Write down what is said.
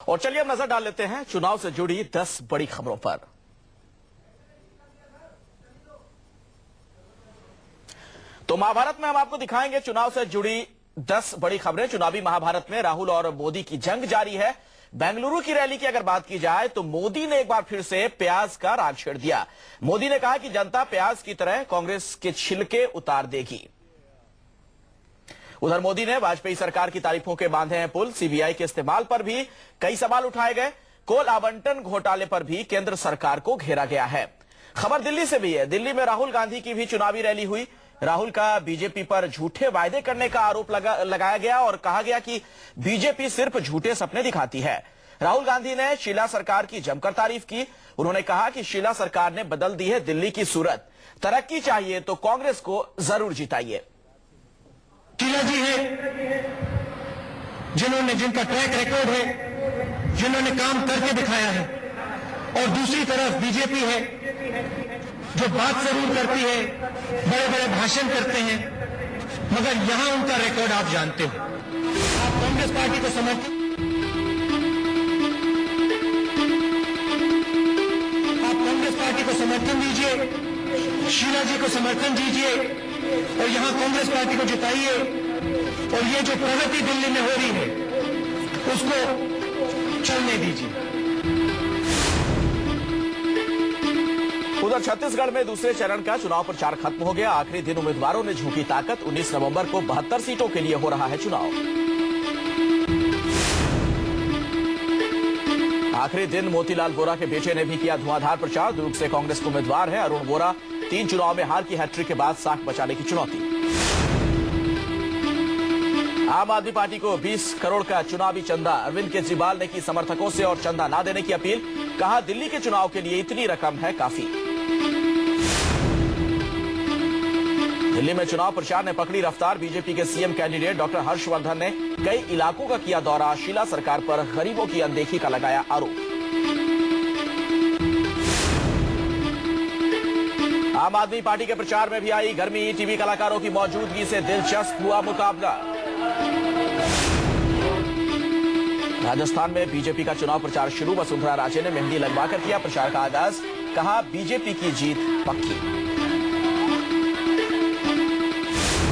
और चलिए अब नजर डाल लेते हैं चुनाव से जुड़ी 10 बड़ी खबरों पर। तो महाभारत में हम आपको दिखाएंगे चुनाव से जुड़ी 10 बड़ी खबरें। चुनावी महाभारत में राहुल और मोदी की जंग जारी है। बेंगलुरु की रैली की अगर बात की जाए तो मोदी ने एक बार फिर से प्याज का राग छेड़ दिया। मोदी ने कहा कि जनता प्याज की तरह कांग्रेस के छिलके उतार देगी। उधर मोदी ने वाजपेयी सरकार की तारीफों के बांधे हैं पुल। सीबीआई के इस्तेमाल पर भी कई सवाल उठाए गए। कोल आवंटन घोटाले पर भी केंद्र सरकार को घेरा गया है। खबर दिल्ली से भी है। दिल्ली में राहुल गांधी की भी चुनावी रैली हुई। राहुल का बीजेपी पर झूठे वायदे करने का आरोप लगाया गया और कहा गया कि बीजेपी सिर्फ झूठे सपने दिखाती है। राहुल गांधी ने शीला सरकार की जमकर तारीफ की। उन्होंने कहा कि शीला सरकार ने बदल दी है दिल्ली की सूरत। तरक्की चाहिए तो कांग्रेस को जरूर जिताइए। शीला जी है जिनका ट्रैक रिकॉर्ड है, जिन्होंने काम करके दिखाया है, और दूसरी तरफ बीजेपी है जो बात जरूर करती है, बड़े बड़े भाषण करते हैं, मगर यहां उनका रिकॉर्ड आप जानते हो। आप कांग्रेस पार्टी को समर्थन दीजिए, शीला जी को समर्थन दीजिए और यहां कांग्रेस पार्टी को जिताइए और ये जो प्रगति दिल्ली में हो रही है उसको चलने दीजिए। उधर छत्तीसगढ़ में दूसरे चरण का चुनाव प्रचार खत्म हो गया। आखिरी दिन उम्मीदवारों ने झोंकी ताकत। 19 नवंबर को 72 सीटों के लिए हो रहा है चुनाव। आखिरी दिन मोतीलाल वोरा के बेटे ने भी किया धुआंधार प्रचार। दुर्ग से कांग्रेस के उम्मीदवार है अरुण वोरा। 3 चुनाव में हार की हैट्रिक के बाद साख बचाने की चुनौती। आम आदमी पार्टी को 20 करोड़ का चुनावी चंदा। अरविंद केजरीवाल ने की समर्थकों से और चंदा ना देने की अपील। कहा दिल्ली के चुनाव के लिए इतनी रकम है काफी। दिल्ली में चुनाव प्रचार ने पकड़ी रफ्तार। बीजेपी के सीएम कैंडिडेट डॉक्टर हर्षवर्धन ने कई इलाकों का किया दौरा। शीला सरकार पर गरीबों की अनदेखी का लगाया आरोप। आम आदमी पार्टी के प्रचार में भी आई गर्मी। टीवी कलाकारों की मौजूदगी से दिलचस्प हुआ मुकाबला। राजस्थान में बीजेपी का चुनाव प्रचार शुरू। वसुंधरा राजे ने मेहंदी लगवाकर किया प्रचार का आगाज। कहा बीजेपी की जीत पक्की।